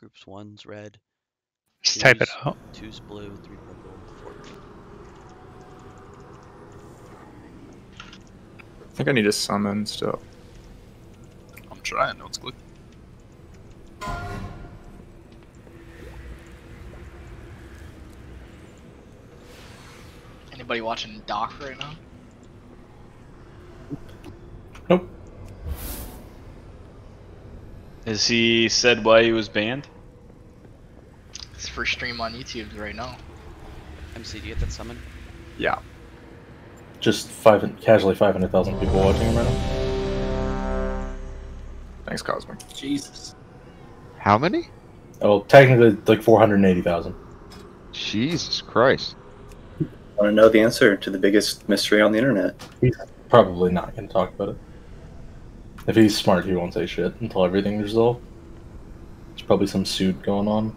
groups. One's red. Just type it out. Two's blue, 3 purple, 4 green. I think I need to summon still. I'm trying, no, it's good. Anybody watching Doc right now? Nope. Has he said why he was banned? It's for stream on YouTube right now. MC, do you get that summon? Yeah. Just casually 500,000 people watching him right now. Thanks, Cosmic. Jesus. How many? Oh, technically like 480,000. Jesus Christ. Want to know the answer to the biggest mystery on the internet? He's probably not going to talk about it. If he's smart, he won't say shit until everything's resolved. There's probably some suit going on.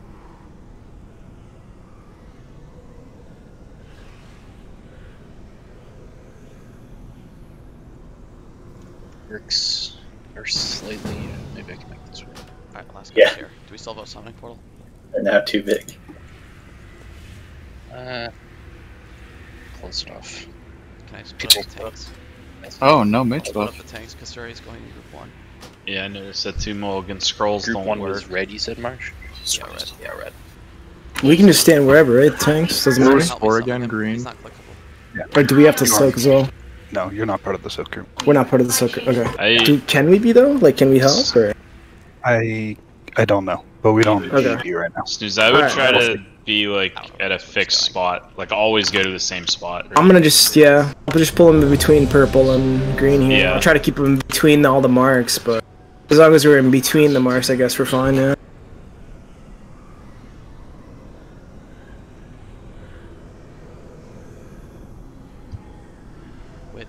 Works or slightly. Maybe I can make this work. Alright, last Yeah. guy here. Do we still have a summoning portal? They're now too big. Close enough. Can I just put up the tanks? Oh, no Mitch Put up buff. the tanks. Kasuri's going in group 1. Yeah, I noticed that too. Mulligan scrolls Group don't 1 work. was red, you said, Marsh? Yeah, red. Yeah, red. We can just stand wherever, right? Tanks doesn't matter. Where's Help me four summon again? him. Green. He's not clickable. Or do we have to soak as well? No, you're not part of the soak group. We're not part of the soak. Okay. I Can we be though? Like, can we help? Or I don't know, but we don't Okay. need you right now. snooze. I would Alright. try to be like at a fixed spot. Like always go to the same spot. I'm gonna just I'll just pull him in between purple and green here. Yeah. I'll try to keep him between all the marks, but as long as we're in between the marks, I guess we're fine. Yeah. Wait.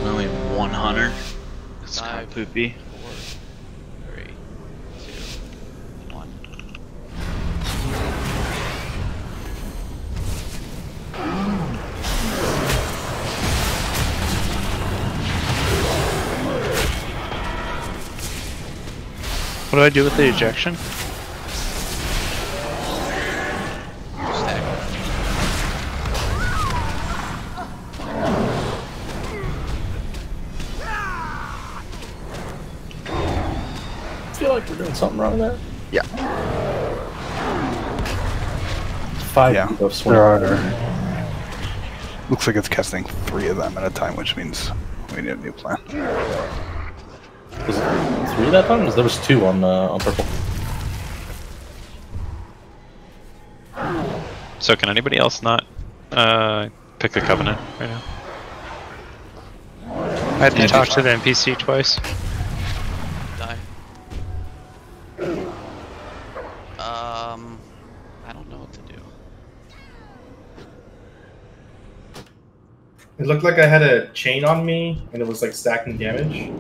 Only one hunter. It's kind of 5, poopy. 4, 3, 2, 1. What do I do with the ejection? Stack. I feel like we're doing something wrong there. Yeah. 5 Yeah. debuffs There went are. Looks like it's casting 3 of them at a time, which means we need a new plan. Was it 3 that time? There was 2 on purple. So can anybody else not pick the Covenant right now? I had to talk to the NPC twice. Die. I don't know what to do. It looked like I had a chain on me, and it was like stacking damage.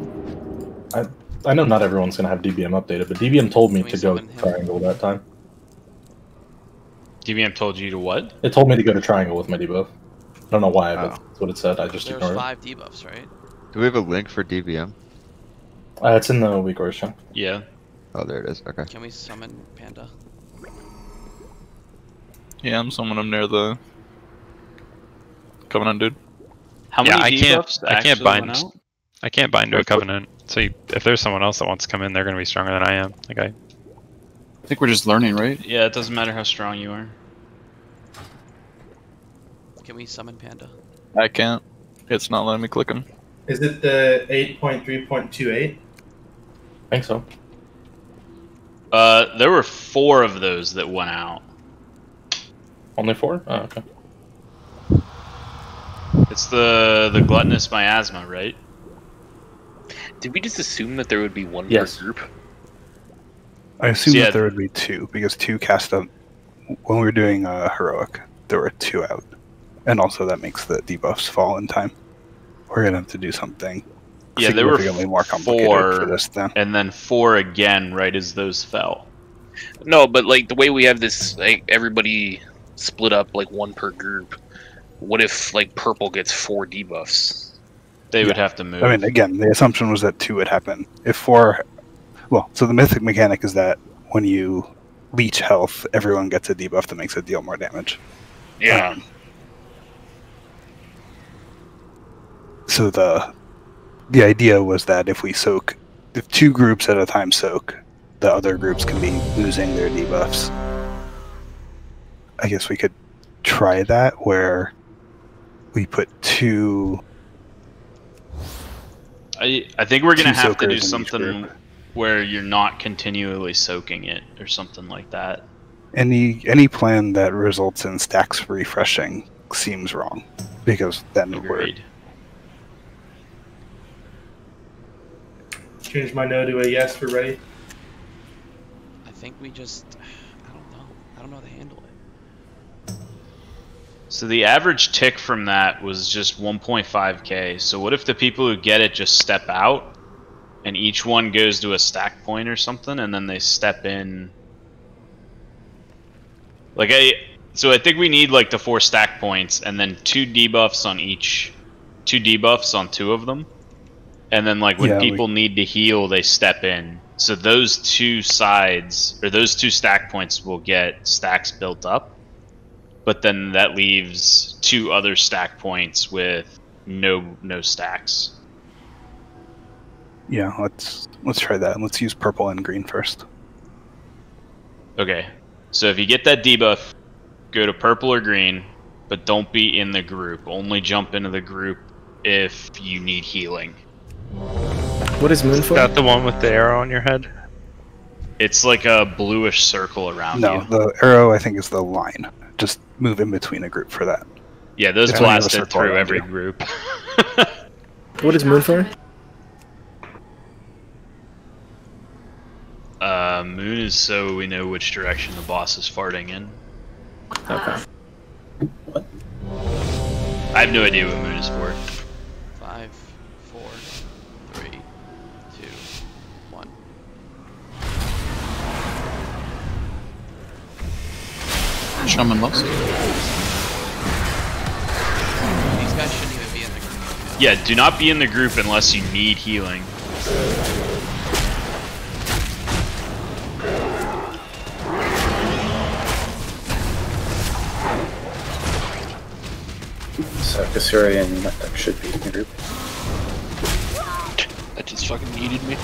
I know not everyone's going to have DBM updated, but DBM told me Can we to go summon him? triangle that time. DBM told you to what? It told me to go to triangle with my debuff. I don't know why, but Oh. that's what it said. I just There's ignored 5 debuffs, right? Do we have a link for DVM? it. It's in the weak orders chunk. Yeah. Oh, there it is. Okay. Can we summon Panda? Yeah, I'm summoning him near the Covenant dude. How Yeah, many debuffs I can't actually bind. went out? I can't bind to a Covenant. So if there's someone else that wants to come in, they're going to be stronger than I am. Like I think we're just learning, right? Yeah, it doesn't matter how strong you are. Can we summon Panda? I can't. It's not letting me click him. Is it the 8.3.28? I think so. There were 4 of those that went out. Only 4? Oh, okay. It's the gluttonous miasma, right? Did we just assume that there would be one Yes. per group? I assume Yeah. that there would be 2 because 2 cast out when we were doing heroic. There were 2 out, and also that makes the debuffs fall in time. We're gonna have to do something. Yeah, there were significantly more complicated 4, for this then. and then 4 again right as those fell. No, but like the way we have this, like everybody split up like one per group. What if like purple gets 4 debuffs? They would have to move. I mean, again, the assumption was that 2 would happen. If 4, well, so the mythic mechanic is that when you leech health, everyone gets a debuff that makes it deal more damage. Yeah. So the idea was that if 2 groups at a time soak, the other groups can be losing their debuffs. I guess we could try that where we put 2. I think we're gonna 2 have to do soakers in each something group. where you're not continually soaking it or something like that. Any plan that results in stacks refreshing seems wrong, because then Agreed. Change my no to a yes for ready. I think we just, I don't know. I don't know how to handle it. So the average tick from that was just 1.5k. So what if the people who get it just step out, and each one goes to a stack point or something, and then they step in? Like so I think we need like the 4 stack points, and then 2 debuffs on each, 2 debuffs on 2 of them, and then like when people need to heal, they step in. So those 2 sides, or those 2 stack points, will get stacks built up. But then that leaves 2 other stack points with no stacks. Yeah, let's try that. Let's use purple and green first. Okay, so if you get that debuff, go to purple or green, but don't be in the group. Only jump into the group if you need healing. What is Moon for? Is that the one with the arrow on your head? It's like a bluish circle around No, you. the arrow I think is the line. Just move in between a group for that. Yeah, those It's only a blasted circle through around every you. group. What is Moon for? Moon is so we know which direction the boss is farting in. Okay. I have no idea what Moon is for. 5, 4, 3, 2, 1. Shaman loves. These guys shouldn't even be in the group. Yeah, do not be in the group unless you need healing. So Kasuri and Methek should be in the group. That just fucking needed me.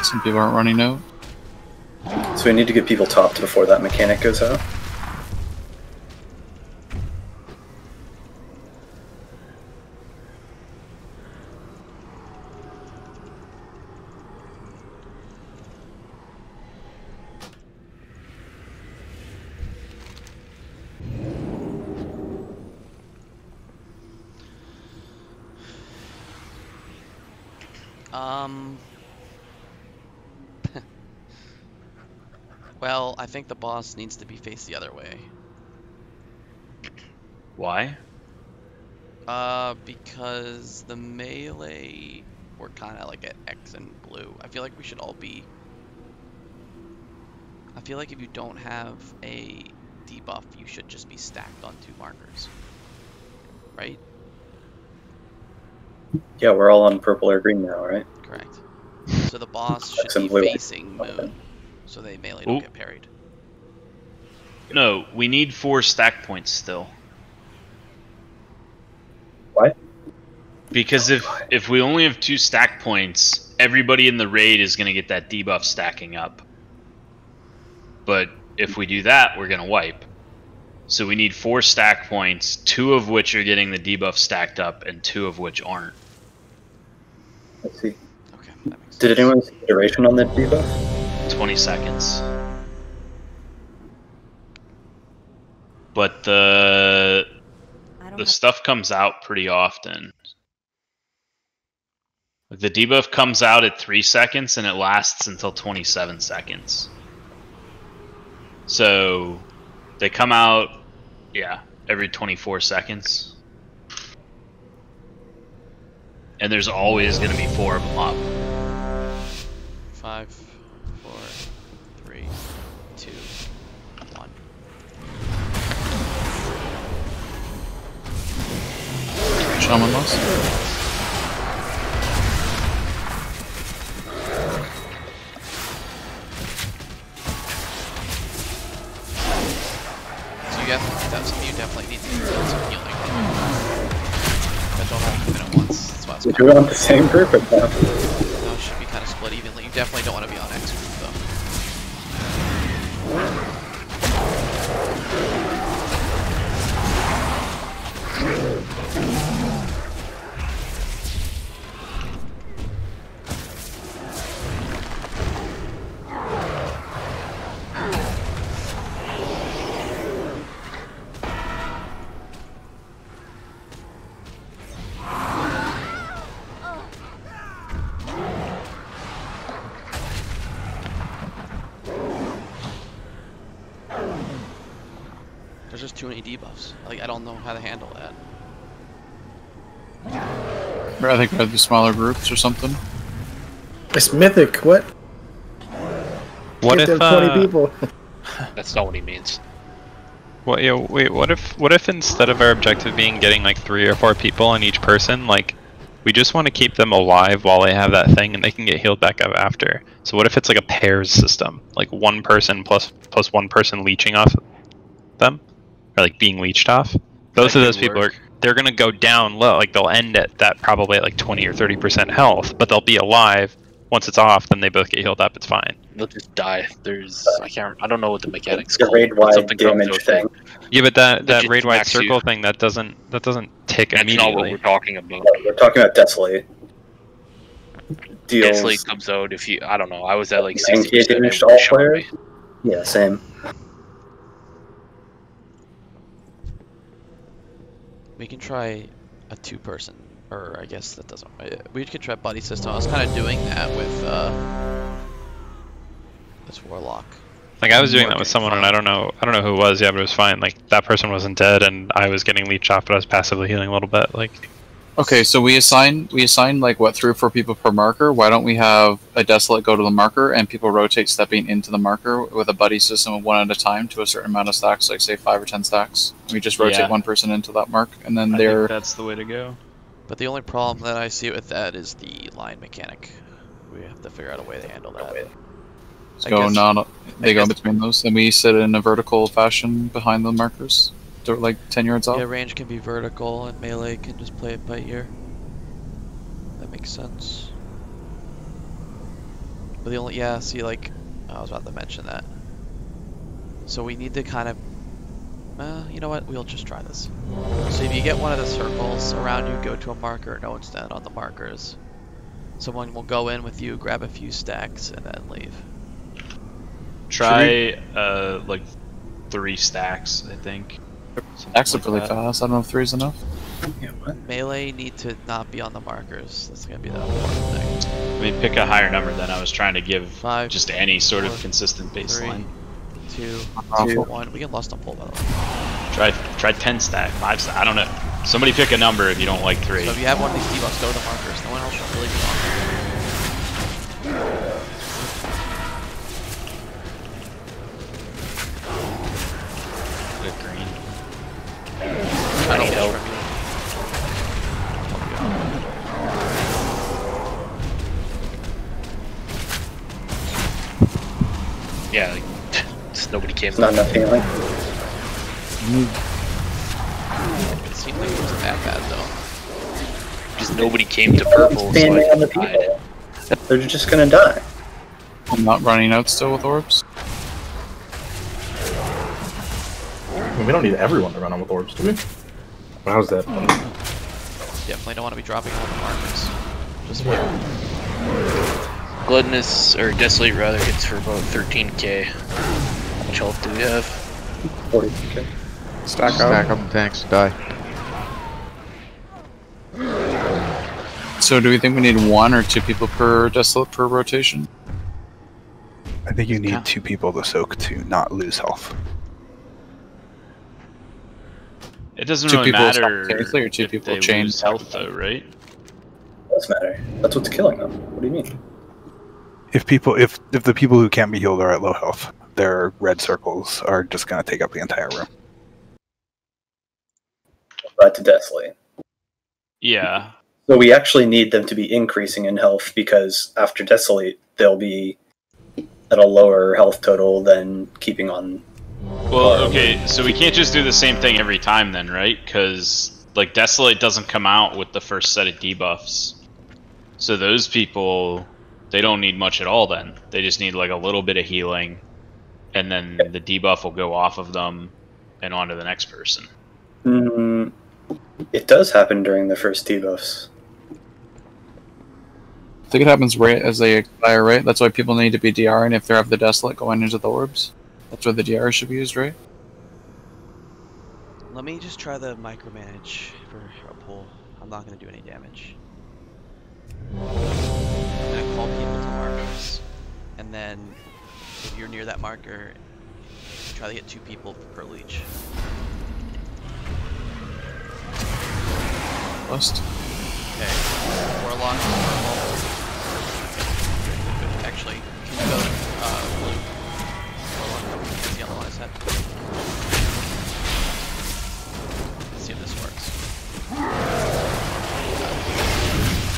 Some people aren't running out. So we need to get people topped before that mechanic goes out. Well, I think the boss needs to be faced the other way. Why? Because the melee, we're kind of like at X and blue. I feel like we should all be... I feel like if you don't have a debuff, you should just be stacked on 2 markers. Right? Yeah, we're all on purple or green now, right? Correct. So the boss X should and be blue. facing Moon, so they melee don't Ooh. get parried. No, we need 4 stack points still. What? Because if we only have 2 stack points, everybody in the raid is going to get that debuff stacking up. But if we do that, we're going to wipe. So we need 4 stack points, 2 of which are getting the debuff stacked up, and 2 of which aren't. Let's see. Okay, that makes sense. Did anyone see the duration on the debuff? 20 seconds. But the stuff comes out pretty often. The debuff comes out at 3 seconds and it lasts until 27 seconds. So they come out, yeah, every 24 seconds. And there's always going to be 4 of them up. 5, 4, 3, 2, 1. Shaman lost. So you definitely need to do some healing. But don't all come in at once. That's why it's If you're on the same group or not? No, it should be kind of split evenly. You definitely don't want to be on X group though. There's just too many debuffs. Like, I don't know how to handle that. I think rather smaller groups or something. It's mythic. What? What Get if them 20 people? That's not what he means. What? Yeah. Wait. What if instead of our objective being getting like 3 or 4 people on each person, like we just want to keep them alive while they have that thing, and they can get healed back up after. So what if it's like a pairs system, like one person plus one person leeching off them, or like being leeched off? Both of those people they're gonna go down low. Like they'll end at that probably at like 20 or 30% health, but they'll be alive. Once it's off, then they both get healed up. It's fine. They'll just die. There's I don't know what the mechanics The called. raid-wide damage thing. Yeah, but that just raid wide max circle you. thing that doesn't tick That's immediately. not what we're talking about. We're talking about Desolate. Deals Desolate comes out if you. I don't know. I was at like 90 60%. damage to all players. Yeah, same. We can try a 2-person, or I guess that doesn't. We could try buddy system. I was kind of doing that with this warlock. Like I was doing that with someone, and I don't know who it was. Yeah, but it was fine. Like that person wasn't dead, and I was getting leech off, but I was passively healing a little bit. Like, Okay, so we assign like what 3 or 4 people per marker. Why don't we have a Desolate go to the marker and people rotate stepping into the marker with a buddy system of 1 at a time to a certain amount of stacks, like say 5 or 10 stacks. We just rotate one person into that mark, and then I they're think that's the way to go. But the only problem that I see with that is the line mechanic. We have to figure out a way to handle that. they go in between those, and we sit in a vertical fashion behind the markers. They're like 10 yards off. Yeah, range can be vertical, and melee can just play it by ear. That makes sense. But the only, yeah, see, like, I was about to mention that. So we need to kind of, you know what, we'll just try this. So if you get one of the circles around you, go to a marker, no one's down on the markers. Someone will go in with you, grab a few stacks, and then leave. Try, like, 3 stacks, I think. Stacks up really fast. I don't know if 3 is enough. Yeah, what? Melee need to not be on the markers. That's gonna be the important thing. I mean, pick a higher number than I was trying to give 5, just any sort 4, of consistent baseline. 3, 2, 1. We can lust on pull, by the way. Try 10 stack, 5 stack. I don't know. Somebody pick a number if you don't like 3. So if you have one of these debuffs, go to the markers. No one else should really be on them. Good green. I need help. Yeah, like, just nobody came. It's not enough healing. It seemed like it wasn't that bad though. Just nobody came to purple. So Standing on the I died. people. They're just gonna die. I'm not running out still with orbs. I mean, we don't need everyone to run on with orbs, do we? How's that? Definitely don't want to be dropping all the markers. Just wait. Gluttonous, or Desolate rather, hits for about 13k. How much health do we have? 40. Stack up, tanks, die. So do we think we need 1 or 2 people per Desolate per rotation? I think you need 2 people to soak to not lose health. It doesn't 2 really people matter simultaneously or 2 if people they chain lose health though, right? Does matter. That's what's killing them. What do you mean? if the people who can't be healed are at low health, their red circles are just going to take up the entire room. To Desolate. Yeah. So we actually need them to be increasing in health, because after Desolate, they'll be at a lower health total than keeping on. Well, okay, so we can't just do the same thing every time then, right? Because, like, Desolate doesn't come out with the first set of debuffs. So those people, they don't need much at all then. They just need, like, a little bit of healing, and then the debuff will go off of them and onto the next person. It does happen during the first debuffs. I think it happens right as they expire, right? That's why people need to be DRing if they have the Desolate going into the orbs. That's where the DR should be used, right? Let me just try the micromanage for a pull. I'm not going to do any damage. I'm going to call people to markers, and then if you're near that marker, try to get 2 people per leech. List. Okay, Warlock, Warlock. Actually, can you go blue? Warlock, that's the other one I said. Let's see if this works.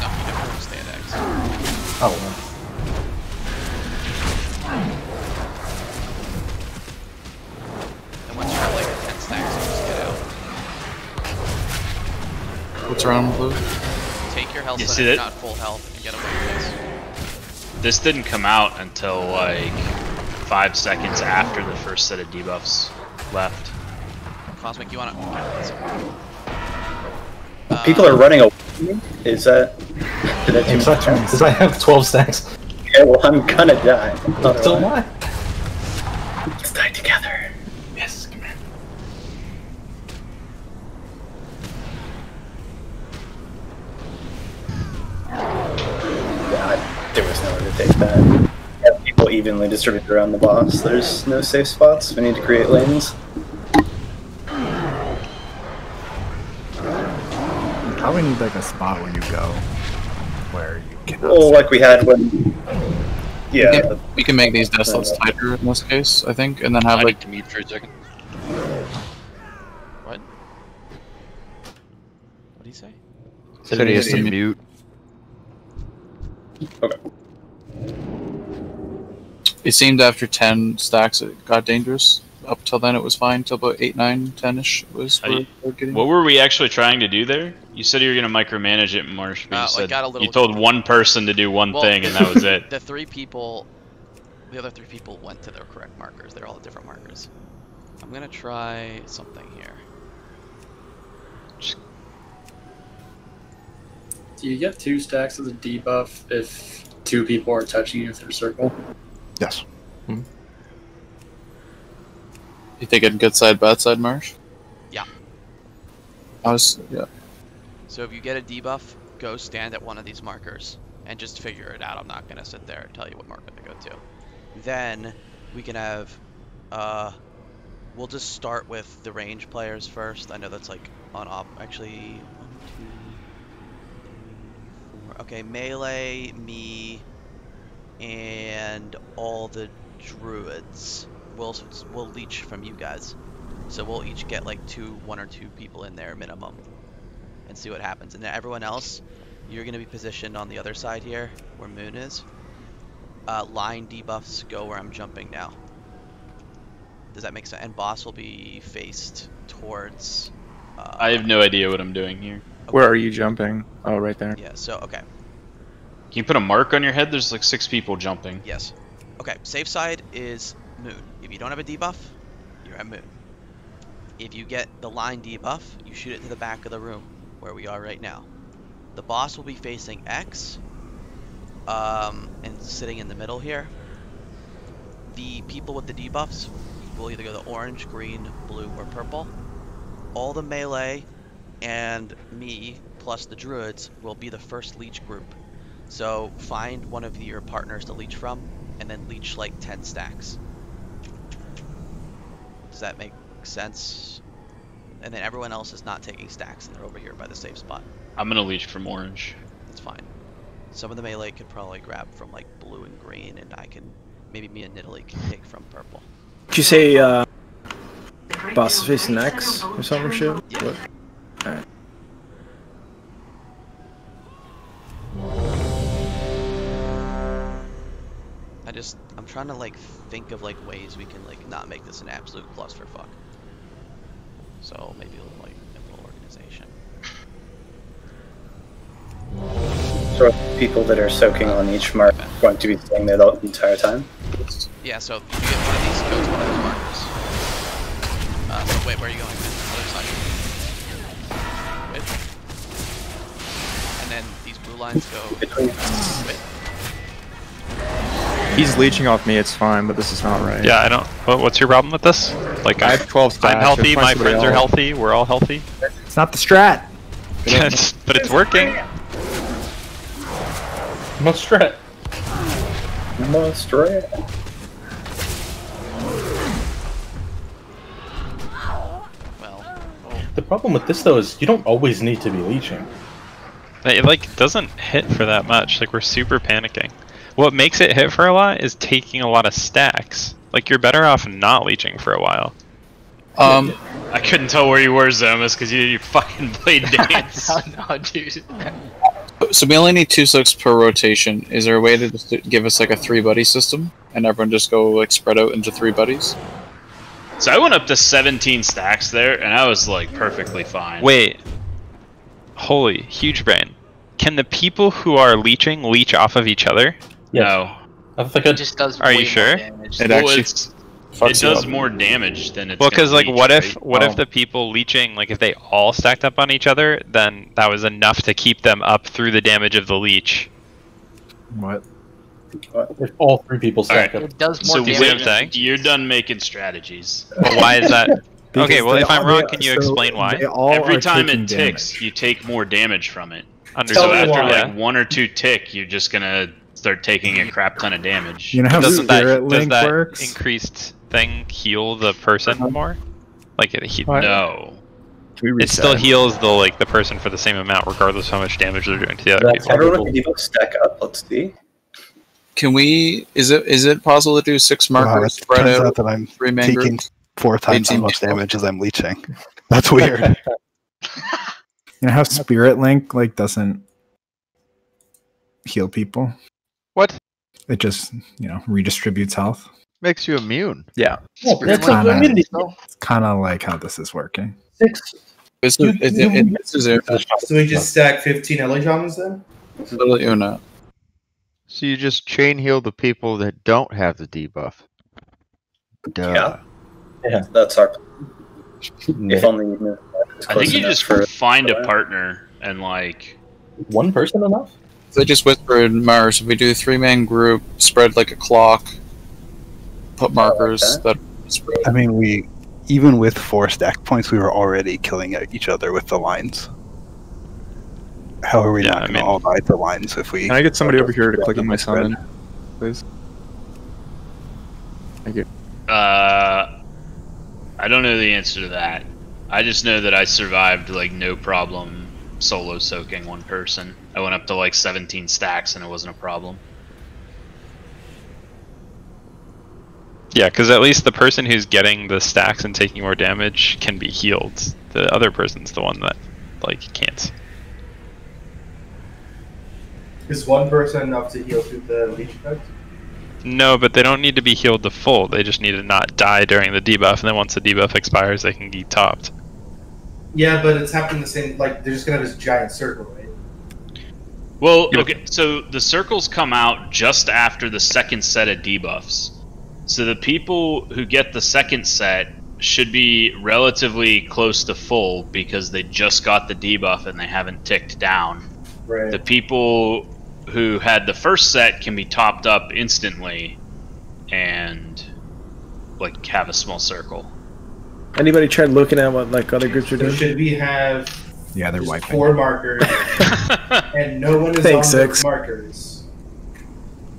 No, you never stay at X. Oh, well. And once you have like 10 stacks, you just get out. What's around blue? Take your health You so see that you're that? not full health and get away with This didn't come out until, like, 5 seconds after the first set of debuffs left. this. Cosmic, you wanna... People are running away from me? Is that... Did I do It's my turn, because I have 12 stacks. Yeah, well, I'm gonna die. So am I. Let's die together. Yes, come here. Yeah, there was nowhere to take that. We have people evenly distributed around the boss. There's no safe spots. We need to create lanes. Probably need like a spot where you go, where you cannot. Well, like we had when... Yeah. We can make these Desolates tighter in this case, I think, and then have like... to mute for a second. What? What do you say? Said he has to mute. Okay. It seemed after 10 stacks it got dangerous. Up till then it was fine, till about 8, 9, 10-ish was we're getting... What were we actually trying to do there? You said you were going to micromanage it, Marsh, but you said got a little you told one person to do one thing and that was it. The 3 people, the other 3 people went to their correct markers. They're all different markers. I'm gonna try something here. Do you get 2 stacks of the debuff if 2 people are touching you through circle? Yes. You think it good side, bad side, Marsh? Yeah. Yeah. So if you get a debuff, go stand at one of these markers and just figure it out. I'm not gonna sit there and tell you what marker to go to. Then we can have, we'll just start with the range players first. I know that's like on op. Actually, 1, 2, 3, 4. Okay, melee, me, and all the druids. We'll leech from you guys. So we'll each get like 1 or 2 people in there minimum, and see what happens. And then everyone else, you're gonna be positioned on the other side here, where Moon is. Line debuffs go where I'm jumping now. Does that make sense? And boss will be faced towards... I have no idea what I'm doing here. Okay. Where are you jumping? Oh, right there. Yeah, so, okay. Can you put a mark on your head? There's like 6 people jumping. Yes. Okay, safe side is Moon. If you don't have a debuff, you're at Moon. If you get the line debuff, you shoot it to the back of the room, where we are right now. The boss will be facing X, and sitting in the middle here. The people with the debuffs will either go to orange, green, blue, or purple. All the melee and me, plus the druids, will be the first leech group. So find one of your partners to leech from, and then leech like 10 stacks. Does that make sense? And then everyone else is not taking stacks, and they're over here by the safe spot. I'm gonna leech from orange. That's fine. Some of the melee could probably grab from like blue and green, and I can maybe me and Nidalee can take from purple. Did you say boss is facing X or something shit? Yeah. Alright. I'm trying to like think of like ways we can like not make this an absolute clusterfuck. So maybe a little like simple organization. So people that are soaking on each mark are going to be staying there the entire time? Yeah, so if you get one of these, go to one of those markers. So wait, where are you going? Other side. Wait. And then these blue lines go between. He's leeching off me, it's fine, but this is not right. Yeah, I don't. What's your problem with this? Like, I have 12 stacks. I'm healthy, my friends are healthy, we're all healthy. It's not the strat. But it's working. Must strat. Must strat. Well, The problem with this though is you don't always need to be leeching. It like doesn't hit for that much. Like we're super panicking. What makes it hit for a lot is taking a lot of stacks. Like you're better off not leeching for a while. I couldn't tell where you were, Zomas, because you fucking played dance. No, dude. So we only need 2 soaks per rotation. Is there a way to just give us like a 3-buddy system, and everyone just go like spread out into 3 buddies? So I went up to 17 stacks there, and I was like perfectly fine. Wait. Holy, huge brain. Can the people who are leeching leech off of each other? No. I think It just does Are you way sure? more damage. It Well, actually it does more damage than it's. Well, because like, leech, what right? if the people leeching, like, if they all stacked up on each other, then that was enough to keep them up through the damage of the leech. What? if all 3 people stack up. It does So more see what I'm damage. saying? you're done making strategies. But why is that? Because Okay, well, they if I'm all- wrong, they- can you so explain why? they all Every are time taking it ticks, damage. you take more damage from it. So Understood. after why. like 1 or 2 tick, you're just gonna start taking a crap ton of damage. You know how Doesn't Spirit does Link that works? increased thing heal the person more? Like it No. It still heals the person for the same amount, regardless of how much damage they're doing to the other people. Everyone can both stack up. Let's see. Can we? Is it possible to do 6 markers It spread turns out? out that I'm 3-man taking groups? 4 times as 18 much people. damage as I'm leeching. That's weird. You know how Spirit Link like doesn't heal people? What? It just, redistributes health. Makes you immune. Yeah. Yeah, Spirit that's Link what I mean. It's kind of like how this is working. 6. It's You- So we just stack 15 LA Shamans then? Literally Una. So you just chain heal the people that don't have the debuff. Duh. Yeah. That's our. If only you knew. I think you just find a partner and like. 1 person enough? They just whispered Mars. If we do a 3-man group, spread like a clock, put markers that spread. I mean, even with 4 stack points, we were already killing each other with the lines. How are we not going to all ride the lines if we... Can I get somebody over here to click on my summon, please? Thank you. I don't know the answer to that. I just know that I survived like no problem solo soaking 1 person. I went up to like 17 stacks and it wasn't a problem. Yeah, because at least the person who's getting the stacks and taking more damage can be healed. The other person's the one that can't. Is 1 person enough to heal through the leech effect? No, but they don't need to be healed to full. They just need to not die during the debuff, and then once the debuff expires, they can get topped. Yeah, but it's happening the same. Like they're just gonna have this giant circle, right? Well, okay, so the circles come out just after the second set of debuffs. So the people who get the second set should be relatively close to full because they just got the debuff and they haven't ticked down. Right. The people who had the first set can be topped up instantly and like have a small circle. Anybody tried looking at what like other groups are So doing? should we have Yeah, they're just wiping. 4 markers and no one is Thanks, on Six. those markers?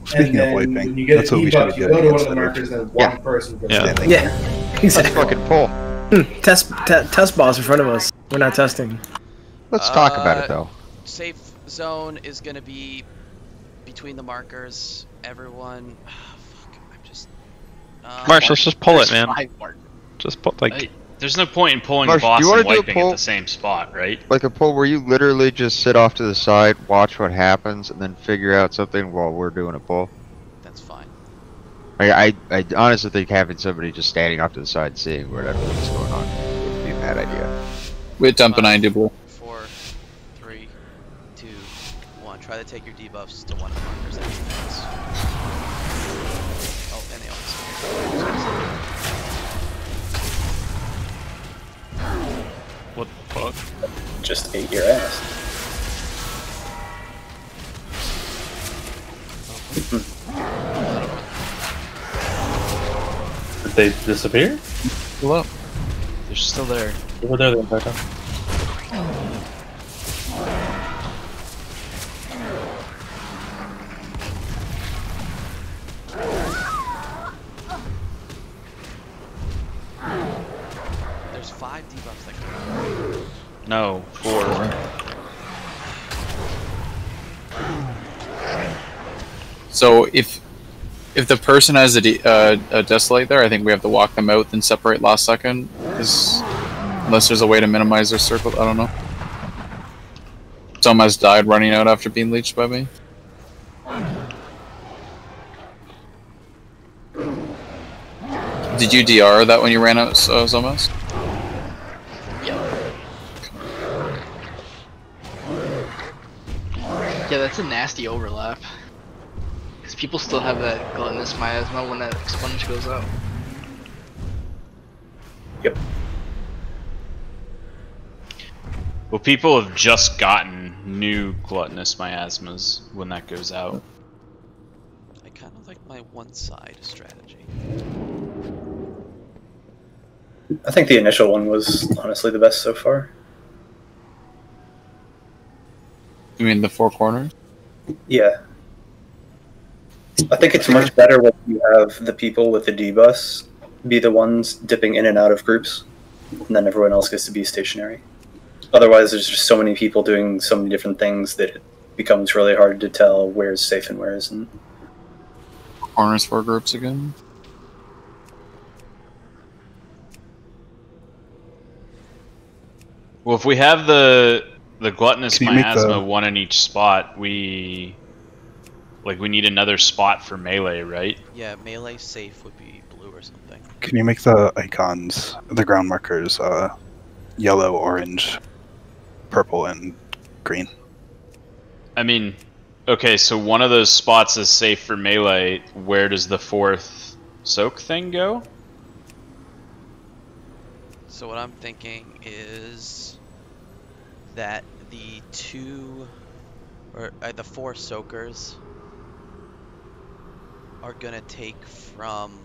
Speaking And of then wiping, when you get that's a what we should debuff, be you doing go to one of instead the of- markers and one person goes Yeah. standing. Yeah, Let's exactly. fucking pull. Test balls in front of us. We're not testing. Let's talk about it though. Safe zone is going to be between the markers, everyone. Fuck, I'm just. Marsh, let's just pull it, man. 5 markers. Just pull, like. There's no point in pulling Marsh, a boss do you wanna and do a wiping pull? at the same spot, right? Like a pull where you literally just sit off to the side, watch what happens, and then figure out something while we're doing a pull. That's fine. I honestly think having somebody just standing off to the side seeing whatever's going on would be a bad idea. We dump an idea, blue. 4, 3, 2, 1. Try to take your debuffs to one of the markers that you pass. Oh, and they almost. What the fuck? Just ate your ass. Did they disappear? Hello. They're still there. They were there the entire time. There's 5 debuffs that come out. No, 4. So if the person has a Desolate there, I think we have to walk them out, then separate last second. Unless there's a way to minimize their circle, I don't know. Someone has died running out after being leeched by me. Did you DR that when you ran out, Zomas? Yeah, that's a nasty overlap. Because people still have that gluttonous miasma when that expunge goes out. Yep. Well, people have just gotten new gluttonous miasmas when that goes out. I kind of like my one-side strategy. I think the initial one was honestly the best so far. You mean the 4 corners? Yeah. I think it's much better when you have the people with the debuffs be the ones dipping in and out of groups, and then everyone else gets to be stationary. Otherwise, there's just so many people doing so many different things that it becomes really hard to tell where's safe and where isn't. Corners 4 groups again? Well, if we have the gluttonous miasma one in each spot, we need another spot for melee, right? Yeah, melee safe would be blue or something. Can you make the icons, the ground markers, yellow, orange, purple, and green? I mean, okay, so one of those spots is safe for melee. Where does the 4th soak thing go? So what I'm thinking is that the 4 soakers are gonna take from.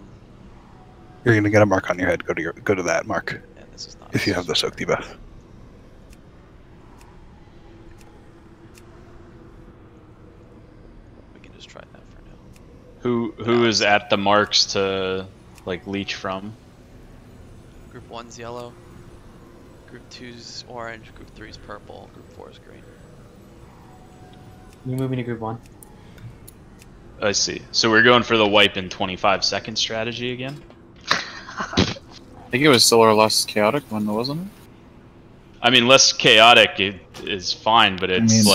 You're gonna get a mark on your head. Go to that mark. Yeah, this is not if you have the soak debuff. We can just try that for now. Who is at the marks to like leech from? Group 1's yellow. Group 2's orange. Group 3's purple. Group 4's green. You moving to group 1? I see. So we're going for the wipe in 25 second strategy again? I think it was still our less chaotic one, wasn't it? I mean, less chaotic is fine, but it's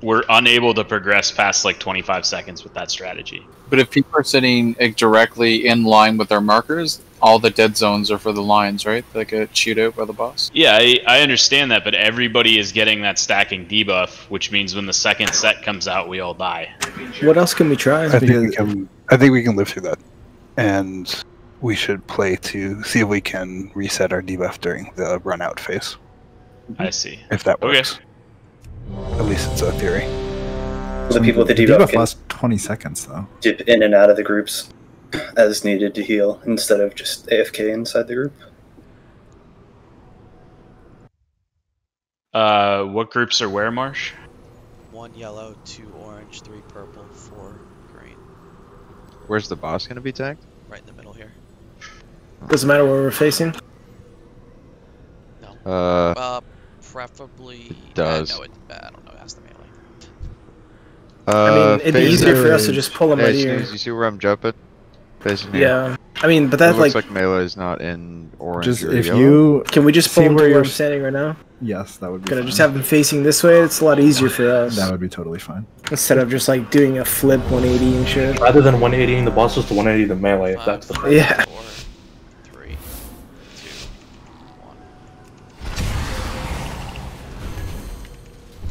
we're unable to progress past like 25 seconds with that strategy. But if people are sitting directly in line with their markers, all the dead zones are for the lines, right? They get chewed out by the boss. Yeah, I understand that, but everybody is getting that stacking debuff, which means when the second set comes out, we all die. What else can we try? I think we can live through that, and we should play to see if we can reset our debuff during the run out phase. I see. If that works. Okay. At least it's a theory. The people with the debuff debuff can lasts 20 seconds though. dip in and out of the groups as needed to heal instead of just AFK inside the group. What groups are where, Marsh? 1 yellow, 2 orange, 3 purple, 4 green. Where's the boss gonna be tagged? Right in the middle here. Doesn't matter where we're facing. No. Preferably. It does. No, I don't know. Ask the melee. I mean, it'd be easier for us to just pull them right Hey, here. Snooze, you see where I'm jumping? Facing here. Yeah. I mean, but It that's looks like... like melee is not in orange Just or if yellow. you Can we just pull see them to where where you're I'm standing right now? Yes, that would be Gonna fine. just have them facing this way? It's a lot easier for us. That would be totally fine. Instead of just like doing a flip 180 and shit. Rather than 180ing the boss, just 180 the melee, if that's the plan. Yeah. 4, 3, 2,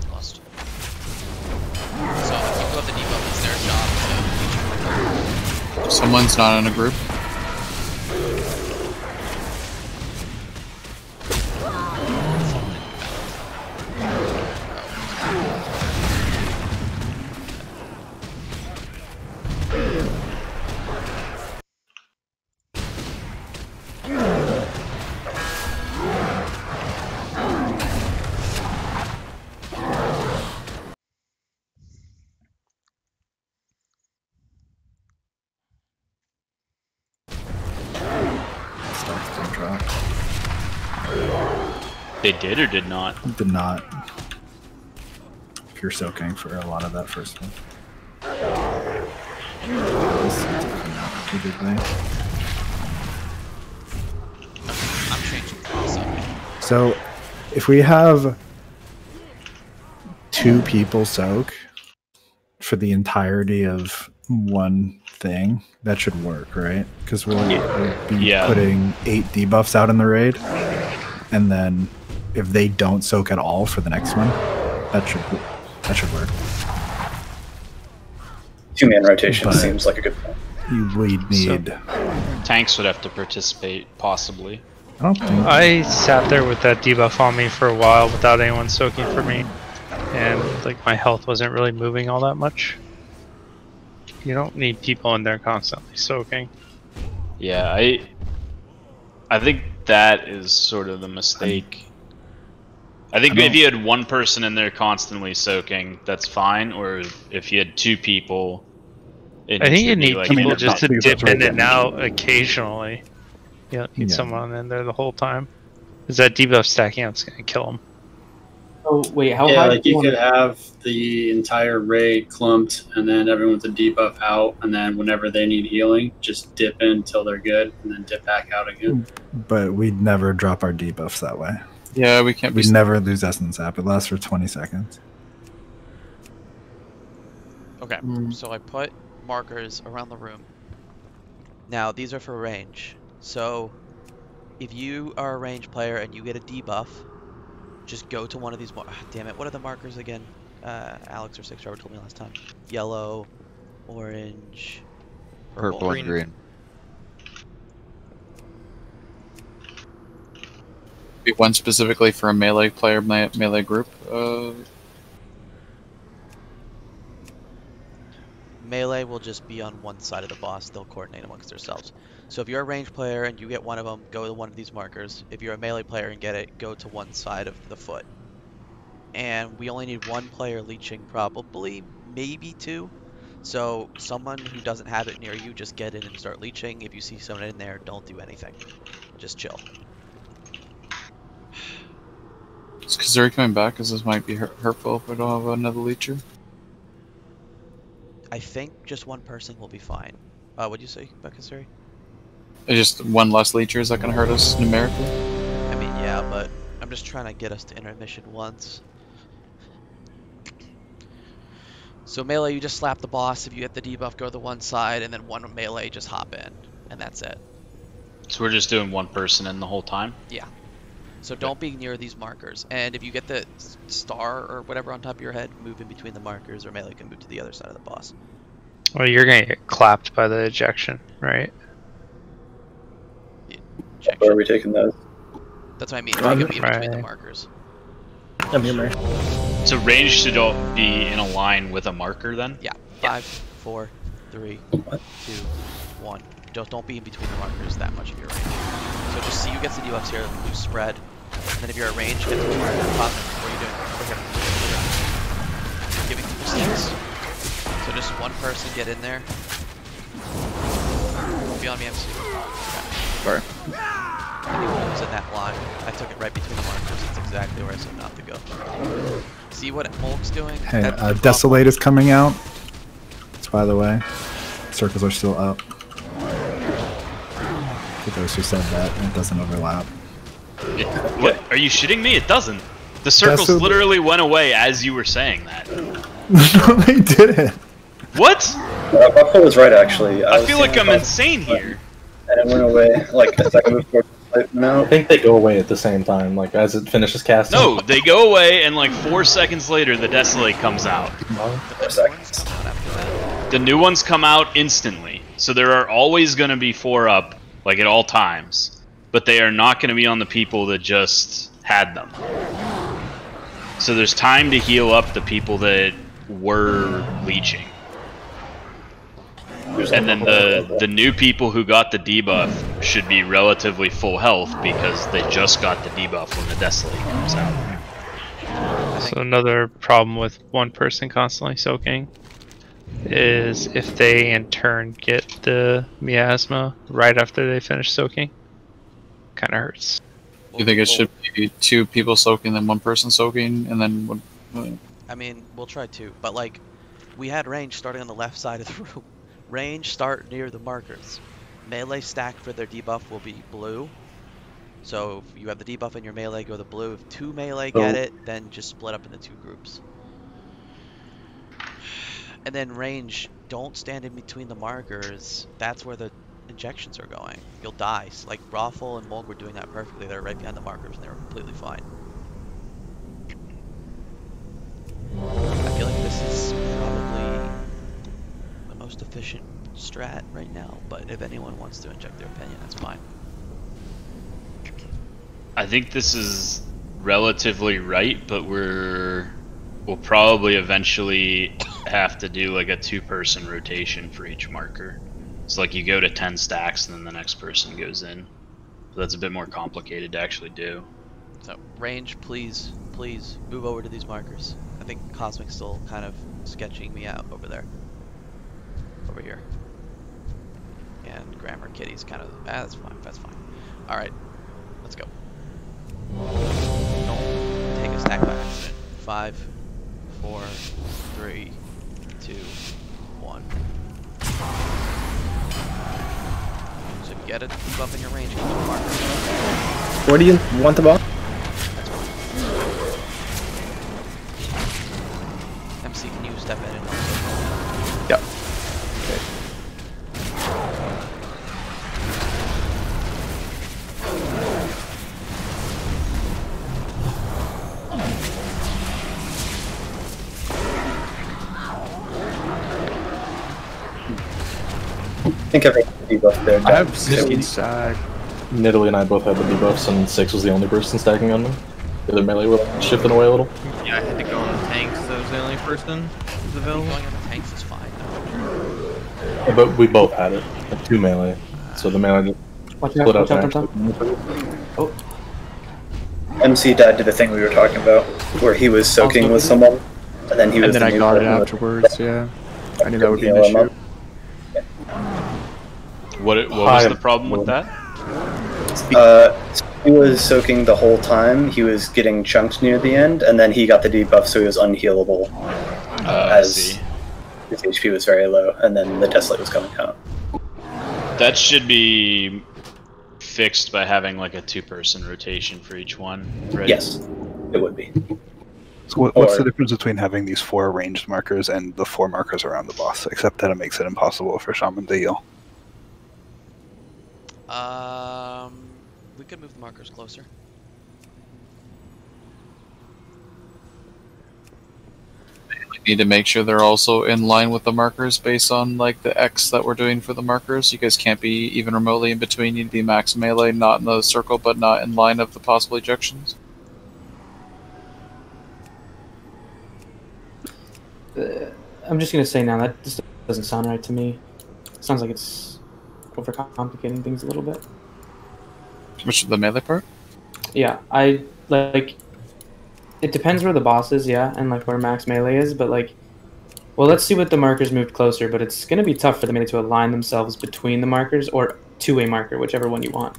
1. Lost. So the people have the debuff. It's their job to. Someone's not in a group. Stacks didn't drop. They did or did not? Did not. If you're soaking for a lot of that first one. Too big thing. I'm changing things up. So, if we have 2 people soak for the entirety of one thing, that should work, right? Because we'll be putting 8 debuffs out in the raid, and then if they don't soak at all for the next one, that should work. 2-man rotation But seems like a good plan. We'd need. Tanks would have to participate, possibly. I don't think. I sat there with that debuff on me for a while without anyone soaking for me, and like my health wasn't really moving all that much. You don't need people in there constantly soaking. Yeah, I think that is sort of the mistake. I think if you had one person in there constantly soaking, that's fine. Or if you had 2 people, I think you need like people just to because dip that's in right and there. out occasionally. You don't need Yeah. someone in there the whole time. Because that debuff stacking up's gonna kill them. Oh wait, how high? Like you could have the entire raid clumped, and then everyone with the debuff out, and then whenever they need healing, just dip in until they're good, and then dip back out again. But we'd never drop our debuffs that way. Yeah, we can't be. We'd never lose Essence App. It lasts for 20 seconds. Okay, so I put markers around the room. Now these are for range. So if you are a range player and you get a debuff, just go to one of these. Damn it! What are the markers again? Alex or Six Trevor told me last time. Yellow, orange, Purple and green. Be one specifically for a melee player, melee group. Melee will just be on one side of the boss. They'll coordinate amongst themselves. So if you're a range player and you get one of them, go to one of these markers. If you're a melee player and get it, go to one side of the foot. And we only need 1 player leeching, probably, maybe 2. So someone who doesn't have it near you, just get in and start leeching. If you see someone in there, don't do anything. Just chill. Is Kazuri coming back? Because this might be hurtful if we don't have another leecher. I think just 1 person will be fine. What'd you say about Kazuri? Just 1 less leecher, is that going to hurt us numerically? I mean, yeah, but I'm just trying to get us to intermission once. So melee, you just slap the boss. If you get the debuff, go to the one side, and then 1 melee, just hop in, and that's it. So we're just doing 1 person in the whole time? Yeah. So don't be near these markers. And if you get the star or whatever on top of your head, move in between the markers, or melee can move to the other side of the boss. Well, you're gonna get clapped by the ejection, right? Where are we taking those? That's what I mean. You can be in between the markers. I'm here, Mary. So range should all be in a line with a marker then? Yeah. 5, 4, 3, 2, 1. Don't be in between the markers that much if you're range. So just see who gets the debuffs here, loose spread. And then if you're at range, get to the marker. Pop in. What are you doing? Over here. You're giving people sticks. So just 1 person get in there. Be on me, MC. Sorry. anyone who's in that line. I took it right between the markers. It's exactly where I said not to go. See what Molk's doing? Hey, Desolate is coming out. Just by the way, circles are still up. For those who said that, and it doesn't overlap. What? Are you shitting me? It doesn't. The circles literally went away as you were saying that. No, they didn't. What? Buffalo was right, actually. I feel like I'm insane here. And it went away like a second before. No, I think they go away at the same time, like as it finishes casting. No, they go away, and like 4 seconds later, the Desolate comes out. 4 seconds. The new ones come out instantly, so there are always going to be 4 up, like at all times, but they are not going to be on the people that just had them. So there's time to heal up the people that were leeching. And then the new people who got the debuff should be relatively full health because they just got the debuff when the Desolate comes out. So another problem with one person constantly soaking is if they in turn get the miasma right after they finish soaking, kind of hurts. You think it should be 2 people soaking, then 1 person soaking, and then one? I mean, we'll try 2, but like, we had range starting on the left side of the room. Range start near the markers. Melee stack for their debuff will be blue. So if you have the debuff in your melee, go the blue. If 2 melee get it, then just split up into 2 groups. And then range, don't stand in between the markers. That's where the injections are going. You'll die. Like Brothel and Molg were doing that perfectly. They're right behind the markers and they were completely fine. I feel like this is probably the most efficient strat right now, but if anyone wants to inject their opinion, that's fine. I think this is relatively right, but we'll probably eventually have to do like a 2-person rotation for each marker. It's like you go to 10 stacks and then the next person goes in. So that's a bit more complicated to actually do. So range, please move over to these markers. I think Cosmic's still kind of sketching me out over there. Over here. And Grammar Kitty's kind of, that's fine, Alright, let's go. Don't take a stack by accident. 5, 4, 3, 2, 1. So if you get a debuff in your range, go to the marker. Where do you want the ball? MC, can you step in and help? Yep. I think everyone had the debuff there. I have 60 side. Nidalee and I both had the debuffs, and 6 was the only person stacking on them. The other melee were shifting away a little. Yeah, I had to go on the tanks, so I was the only person who's available. Going on the tanks is fine though. Yeah, but we both had it. Like 2 melee. So the melee just split out. Oh. MC Dad did the thing we were talking about, where he was soaking with someone, and then he was. And then I got it afterwards. Yeah, I knew that would be an issue. What was the problem with that? He was soaking the whole time. He was getting chunked near the end, and then he got the debuff, so he was unhealable. As his HP was very low, and then the Desolate was coming out. That should be fixed by having like a 2-person rotation for each one, right? Yes, it would be. So what's the difference between having these 4 ranged markers and the 4 markers around the boss, except that it makes it impossible for Shaman to heal? We could move the markers closer. We need to make sure they're also in line with the markers based on like the X that we're doing for the markers. You guys can't be even remotely in between. You need to be max melee, not in the circle, but not in line of the possible ejections. I'm just gonna say now that just doesn't sound right to me. It sounds like it's overcomplicating things a little bit. Which the melee part? Yeah, I like. It depends where the boss is, yeah, and like where max melee is, but like, well, let's see what the markers moved closer. But it's gonna be tough for the melee to align themselves between the markers or to a marker, whichever one you want.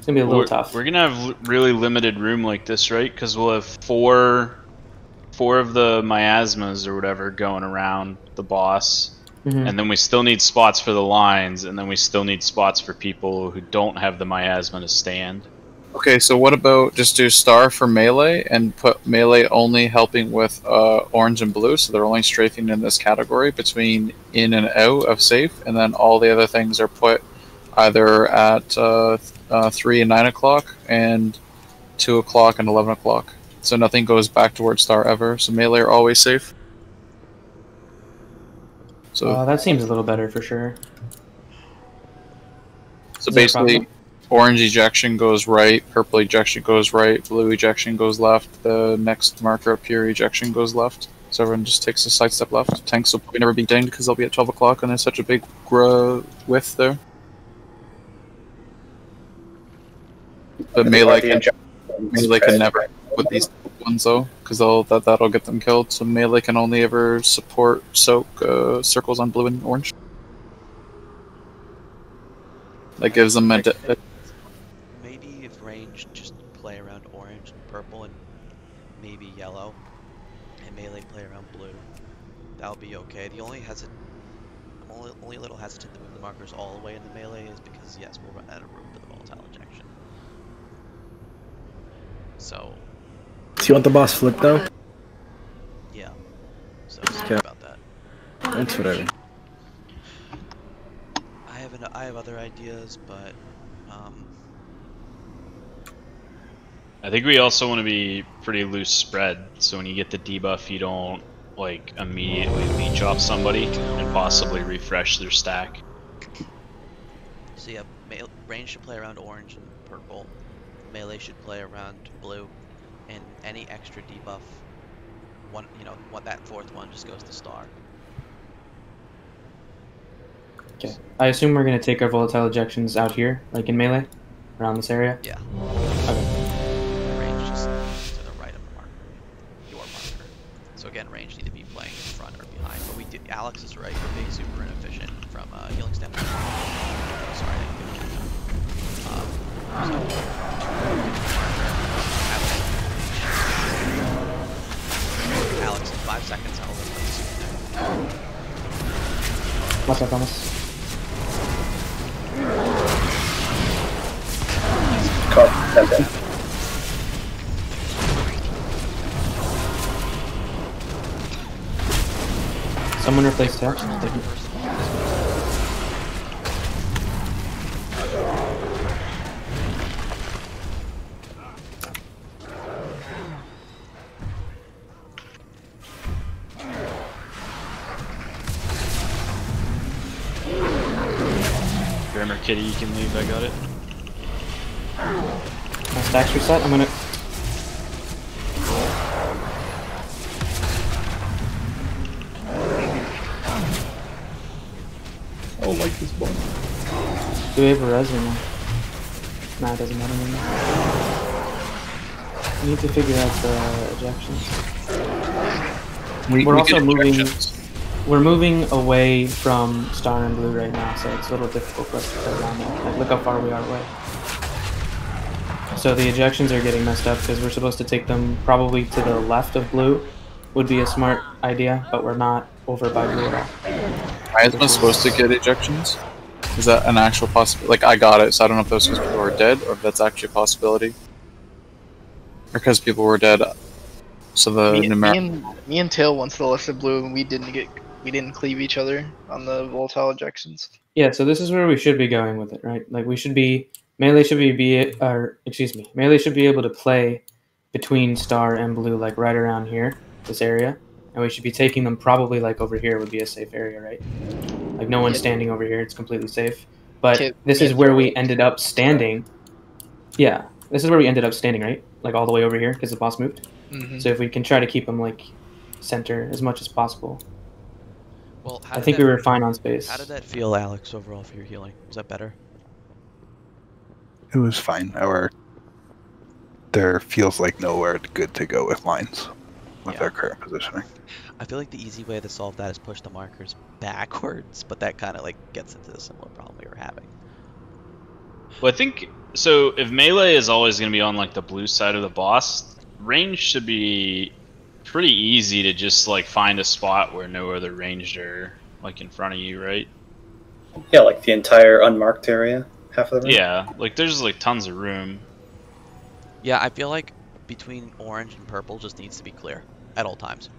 It's gonna be a little tough. We're gonna have really limited room like this, right? Because we'll have four of the miasmas or whatever going around the boss. And then we still need spots for the lines, and then we still need spots for people who don't have the miasma to stand. Okay, so what about just do star for melee and put melee only helping with orange and blue, so they're only strafing in this category between in and out of safe, and then all the other things are put either at 3 and 9 o'clock and 2 o'clock and 11 o'clock. So nothing goes back towards star ever, so melee are always safe. So that seems a little better for sure. So basically, orange ejection goes right, purple ejection goes right, blue ejection goes left, the next marker up here ejection goes left. So everyone just takes a side step left. Tanks will probably never be dinged because they'll be at 12 o'clock and there's such a big width there. But melee can never with these ones though, because that'll get them killed. So melee can only ever support soak circles on blue and orange. That gives them maybe if range just play around orange and purple and maybe yellow, and melee play around blue, that'll be okay. The only I'm only a little hesitant to move the markers all the way in the melee is because yes, we'll run out of room for the volatile injection. So. Do you want the boss flip though? Yeah. So sorry about that. That's whatever. I have other ideas, but I think we also want to be pretty loose spread, so when you get the debuff, you don't like immediately leech off somebody and possibly refresh their stack. So yeah, range should play around orange and purple. Melee should play around blue, and any extra debuff, that fourth one just goes to star. Okay. I assume we're gonna take our volatile ejections out here, like in melee, around this area. Yeah. Okay. Range just to the right of the marker, your marker. So again, range need to be playing in front or behind. But Alex is right. We're being super inefficient from a healing standpoint. Sorry, I didn't get Alex, in 5 seconds, I'll lift the super there. What's up, Thomas? Someone replace text. Grammar Kitty, you can leave, I got it. My stack's reset, I'm gonna... I don't like this one. Do we have a res or no? Nah, it doesn't matter anymore. We need to figure out the ejections. We're also moving... We're moving away from star and blue right now, so it's a little difficult for us to play around that. Like, look how far we are away. So the ejections are getting messed up because we're supposed to take them probably to the left of blue. Would be a smart idea, but we're not over by blue at all. Miasma supposed to get ejections? Is that an actual possibility? Like, I got it, so I don't know if those people are dead or if that's actually a possibility. Or because people were dead. So the me and Tail went to the left of blue, and we didn't cleave each other on the volatile ejections. Yeah, so this is where we should be going with it, right? Like we should be melee should be able to play between star and blue, like right around here, this area, and we should be taking them probably like over here would be a safe area, right? Like no one's standing over here; it's completely safe. But this is where we ended up standing. Yeah, this is where we ended up standing, right? Like all the way over here because the boss moved. Mm-hmm. So if we can try to keep them like center as much as possible. Well, I think we were fine on space. How did that feel, Alex, overall for your healing? Was that better? It was fine. There feels like nowhere good to go with lines with our current positioning. I feel like the easy way to solve that is push the markers backwards, but that kind of like gets into the similar problem we were having. Well, I think so. If melee is always going to be on like the blue side of the boss, range should be pretty easy to just like find a spot where no other ranged are like in front of you, right? Yeah, like the entire unmarked area, half of the room. Yeah, like there's like tons of room. Yeah, I feel like between orange and purple just needs to be clear at all times.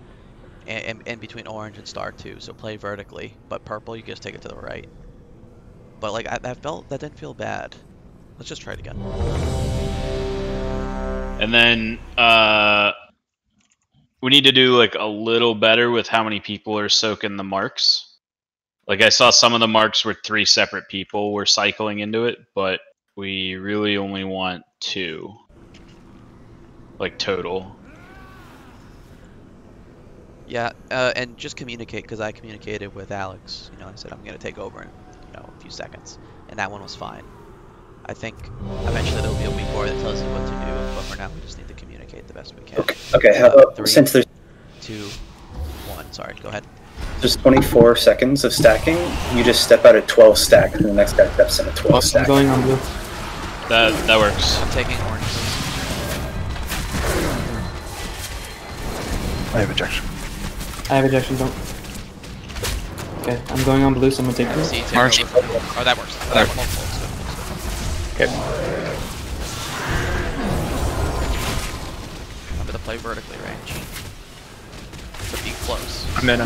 And between orange and star too, so play vertically, but purple you can just take it to the right. But like that didn't feel bad. Let's just try it again. And then we need to do like a little better with how many people are soaking the marks. Like I saw some of the marks where 3 separate people were cycling into it, but we really only want 2. Like total. Yeah, and just communicate, because I communicated with Alex. You know, I said I'm going to take over in, a few seconds, and that one was fine. I think eventually there will be a weak board that tells you what to do, but for now we just need to communicate the best we can. Okay. How about since there's 2, 1. Sorry, go ahead. There's 24 seconds of stacking. You just step out at 12 stack, and the next guy steps in at 12 stack. I'm going on blue. That works. I'm taking orange. I have ejection. I have ejection, don't. Okay, I'm going on blue, someone take blue. March. Oh, that works. That works. Okay. Remember to play vertically range. To be close. I'm in.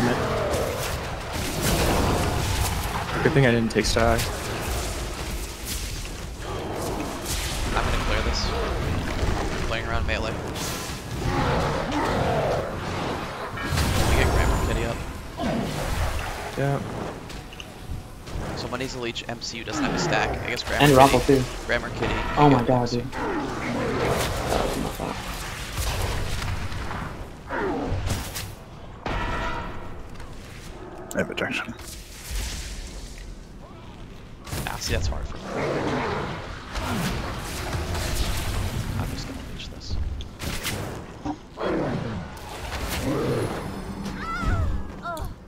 Good thing I didn't take stack. I'm gonna clear this. I'm playing around melee. We get Grammar Kitty up. Yeah. Someone needs to leech. MCU doesn't have a stack. I guess Grammar And Kitty. Rockle too. Grammar Kitty. Oh my god, dude. That was my fault. I have ejection. Ah, see, that's hard for me. I'm just gonna leech this.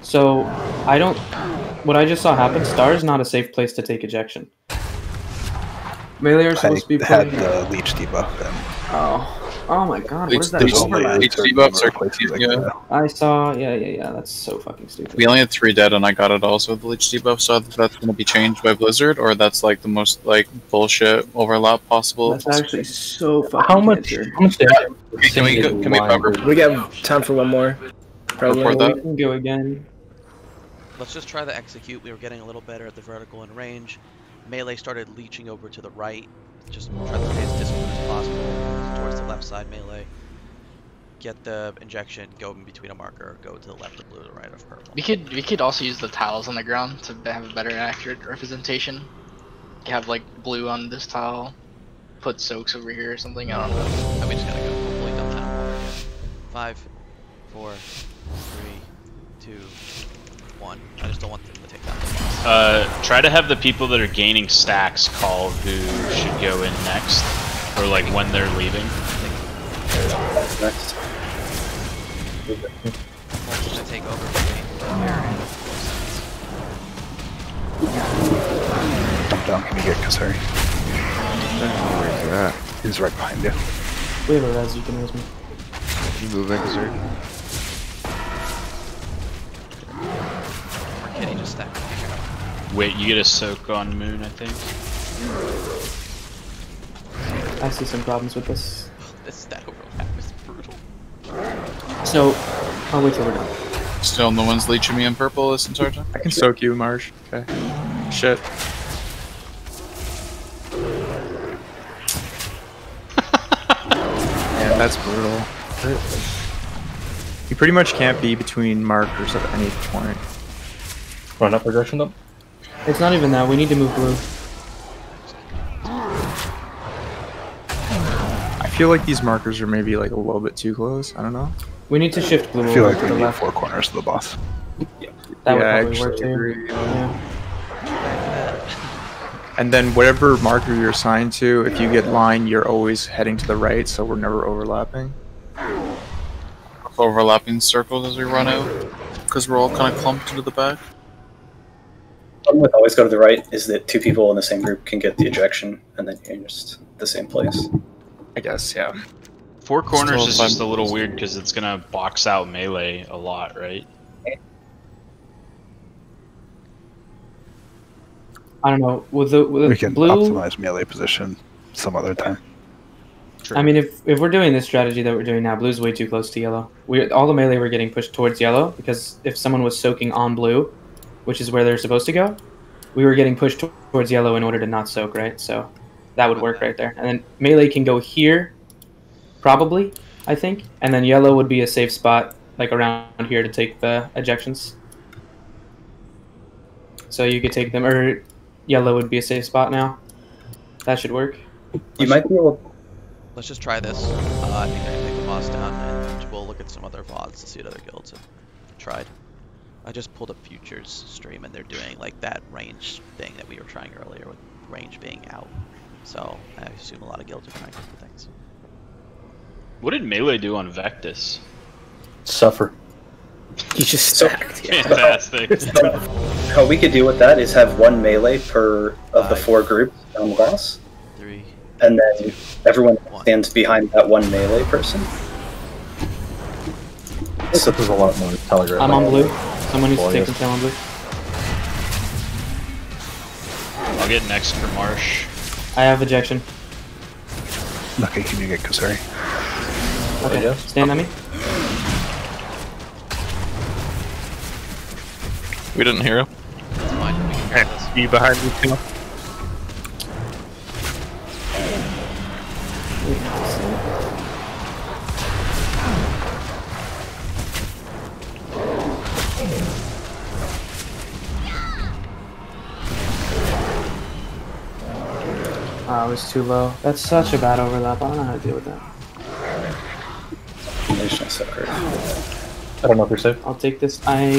So, what I just saw happen, Star is not a safe place to take ejection. Melee are supposed to be had playing. the leech debuff then. Oh my god, what is that Leech overlap? debuffs are I saw, yeah, that's so fucking stupid. We only had 3 dead, and I got it also with the leech debuff. So that's going to be changed by Blizzard, or that's like the most like bullshit overlap possible. That's actually so fucking How much damage? Can we cover? We got time for one more. Probably. Before that? We can go again. Let's just try the execute. We were getting a little better at the vertical and range. Melee started leeching over to the right. Just try to stay as disciplined as possible towards the left side melee. Get the injection, go in between a marker, go to the left of blue, to the right of purple. We could also use the tiles on the ground to have a better and accurate representation. Have like blue on this tile, put soaks over here or something. I don't know. And we just gotta go fully dumb down over again. 5, 4, 3, 2, 1. I just don't want them to take down the boss. Try to have the people that are gaining stacks call who should go in next, or like when they're leaving. Next. Multiple to take over area. Dump down, can you get Kasari? Where's that? He's right behind you. We have a res, you can res me. You moving, sir? Kitty just stacked. Wait, you get a soak on Moon, I think. I see some problems with this. This stat overlap is brutal. So, I'll wait till we're done. Still no one's leeching me in purple, isn't Sergeant? I can soak you, Marsh. Okay. Shit. Yeah, that's brutal. You pretty much can't be between markers at any point. Run up progression though? It's not even that, we need to move blue. I feel like these markers are maybe like a little bit too close. I don't know. We need to shift blue I feel over like to we the need left. 4 corners of the boss. That would Yeah, I probably work actually too. agree. Yeah. And then whatever marker you're assigned to, if you get line, you're always heading to the right, so we're never overlapping. Overlapping circles as we run out, because we're all kind of clumped into the back. problem with always go to the right is that 2 people in the same group can get the ejection, and then you're just the same place. I guess, yeah. 4 corners is just a little weird because it's gonna box out melee a lot, right? I don't know. With we can blue, optimize melee position some other time. True. I mean, if we're doing this strategy that we're doing now, blue's way too close to yellow. All the melee were getting pushed towards yellow because if someone was soaking on blue, which is where they're supposed to go, we were getting pushed towards yellow in order to not soak, right? So that would work right there. And then melee can go here, probably, I think. And then yellow would be a safe spot, like around here to take the ejections. So you could take them, or yellow would be a safe spot now. That should work. You might be able. Let's just try this. I think I can take the boss down, and we'll look at some other VODs to see what other guilds have tried. I just pulled up Futures stream, and they're doing like that range thing that we were trying earlier with range being out. So I assume a lot of guilds are trying different things. What did melee do on Vectus? Suffer. He's just stacked. Yeah. Fantastic. How we could deal with that is have 1 melee per of the 4 groups on the boss. 3. And then everyone stands behind that 1 melee person. This is a lot more telegraph. I'm on blue. Someone needs to take the tail on blue. I'll get next for Marsh. I have ejection. Okay, can you get Kusari? Okay, stand on me. We didn't hear him. That's fine. We can try this. Be behind me too. Oh, it was too low. That's such a bad overlap. I don't know how to deal with that. I don't know if you're safe. I'll take this. I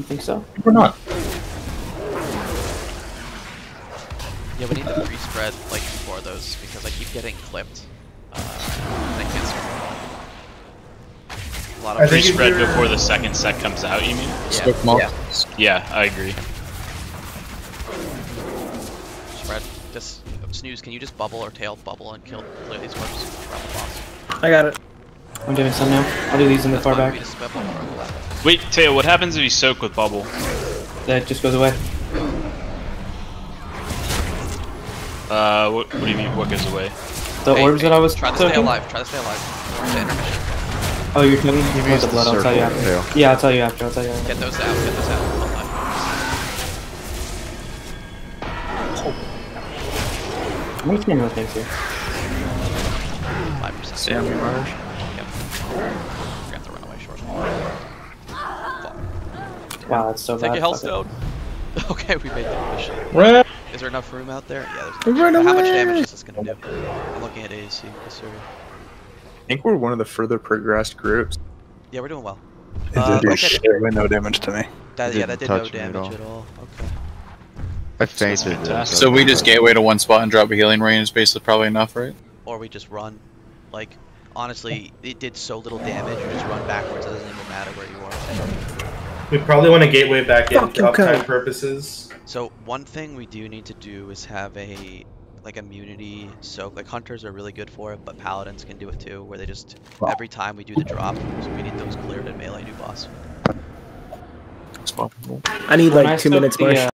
think so. We're not. Yeah, we need to pre-spread like before those because I keep getting clipped. And I can't spread. A lot of pre-spread before the second set comes out. You mean? Yeah. Yeah, I agree. Spread. Just snooze. Can you just bubble or tail bubble and clear these orbs around the boss? I got it. I'm doing some now. I'll do these in the far back. Wait, Tail, what happens if you soak with bubble? That just goes away. What do you mean, what goes away? The orbs that I was try to soaking? stay alive. Try to stay alive. Or intermission. Oh, you're telling me about the blood. I'll tell you after. Yeah, I'll tell you after. Get those out. Get those out. I'm just getting those things here. 5%. Sammy Marsh. We have to run away short. Wow, that's so bad. Take your health stone. Okay, we made the mission. Run! Is there enough room out there? Yeah, there's Run enough. How away! much damage is this gonna do? I'm looking at AAC. I think we're one of the further progressed groups. Yeah, we're doing well. It did no damage to me. That did no damage at all. Okay. I fainted. So we just gateway to 1 spot and drop a healing ray is basically probably enough, right? Or we just run. Like, honestly, it did so little damage, you just run backwards, it doesn't even matter where you are. We probably want to gateway back in for Fucking uptime purposes. So, one thing we do need to do is have a, like, immunity soak. Like, hunters are really good for it, but paladins can do it too, where they just, every time we do the drop, so we need those cleared in melee new boss. I need like 2 minutes, Marsh.